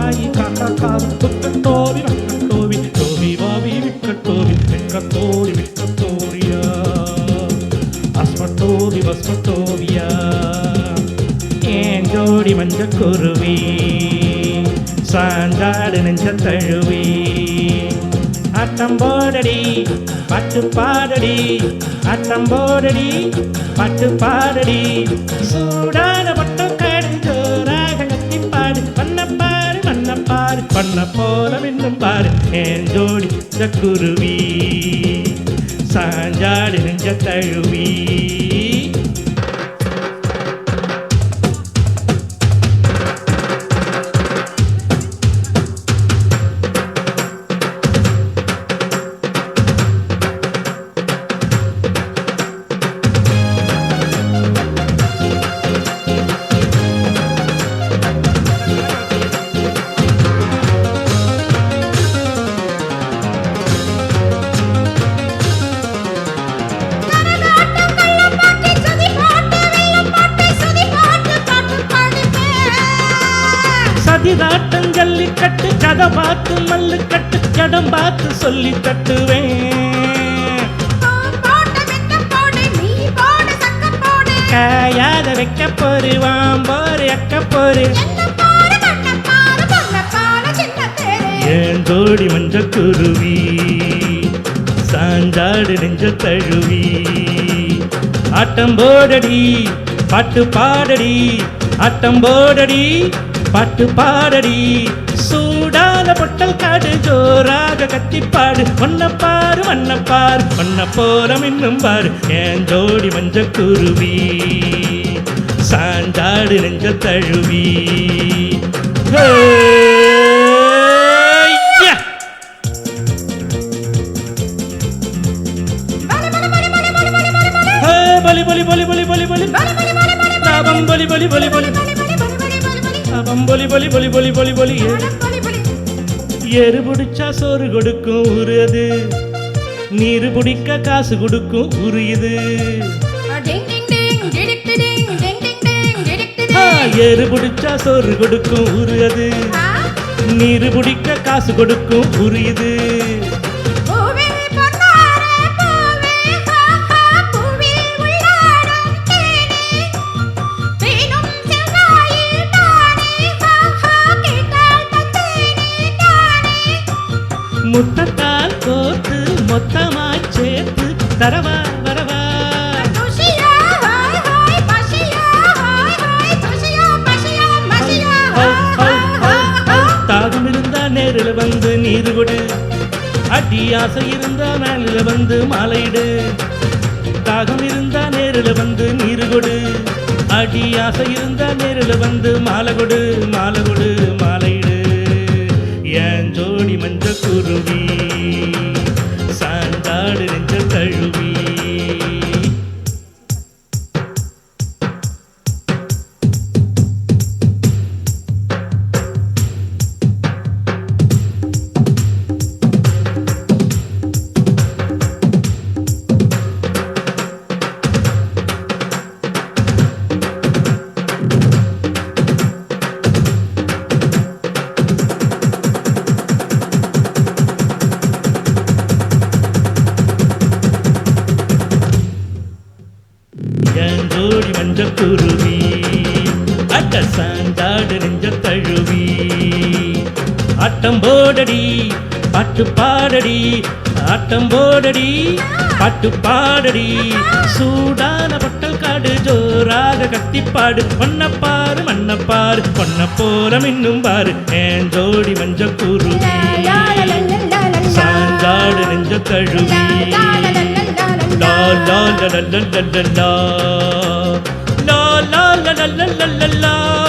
ஆயி காக்காக்காவும் குக்கட்டோவி வக்கட்டோவி டோவி வாவி விக்கட்டோவி வெக்கத்தோடி விக்கத்தோரியா அஸ்மட்டோவி வஸ்மட்டோவியா ஏன் ஜோடி மஞ்சக்குருவி சாஞ்சாடு நெஞ்ச தழுவி ஆட்டம் போடடி பாட்டு பாடடி ஆட்டம் போடடி பாட்டு பாடடி சூடான பட்டம் காடு ஜோராக கத்தி பாடு பண்ணப்பாரு பண்ணப்பாரு பண்ண போல இன்னும் பாரு ஏன் ஜோடி குருவி சாஞ்சாடு நெஞ்ச தழுவி சதிராட்டம் ஜல்லிக்கட்டு கதை பார்த்து மல்லுக்கட்டு ஜடம் பார்த்து சொல்லி தட்டுவேன் காயாத வைக்க போரு வாம்போரு அக்க போரு ஏன் ஜோடி மஞ்சக்குருவி சாஞ்சாடு நெஞ்ச தழுவி ஆட்டம் போடடி பாட்டு பாடடி ஆட்டம் போடடி பாட்டு பாடடி சூடான பொட்டல் காடு ஜோராக கத்திப்பாடு ஒன்னப்பாரு வண்ணப்பாரு ஒன்ன போல இன்னும் பாரு ஏன் ஜோடி மஞ்சக்குருவி சாஞ்சாடு நெஞ்ச தழுவி பலி பலி பலி பலி பலி பலி தாபம் பலி பலி பலி பலி பம்பொலி பொலி பொலி பொலி பொலி பொலி எரு பிடிச்சா சோறு கொடுக்கும் ஊரு அது நீரு பிடிக்க காசு கொடுக்கும் ஊரு இது எரு பிடிச்சா சோறு கொடுக்கும் ஊரு அது நீரு பிடிக்க காசு கொடுக்கும் ஊரு இது முத்தத்தால் கோத்து மொத்தமாய் சேர்த்து தரவா வரவா தாகம் இருந்தா நேரில் வந்து நீரு கொடு அடி ஆசை இருந்தா மேலில் வந்து மாலையிடு தாகம் இருந்தா நேரில் வந்து நீரு கொடு அடி ஆசை இருந்தா நேரில் வந்து மாலை கொடு மாலை கொடு மாலையிடு ஏன் ஜோடி மஞ்சக்குருவி சாஞ்சாடு நெஞ்ச தழுவி ஜோடி மஞ்சக்குருவி அட்ட சாஞ்சாடு நெஞ்ச தழுவி ஆட்டம் போடடி பாட்டு பாடடி ஆட்டம் போடடி பாட்டு பாடடி சூடான பொட்டல் காடு ஜோராக கத்திப்பாடு பொன்னப்பாரு மண்ணப்பாரு பொன்ன போல இன்னும் பாரு ஏன் ஜோடி மஞ்சக்குருவி சாஞ்சாடு நெஞ்ச தழுவி la la la la la la la la la la la la la la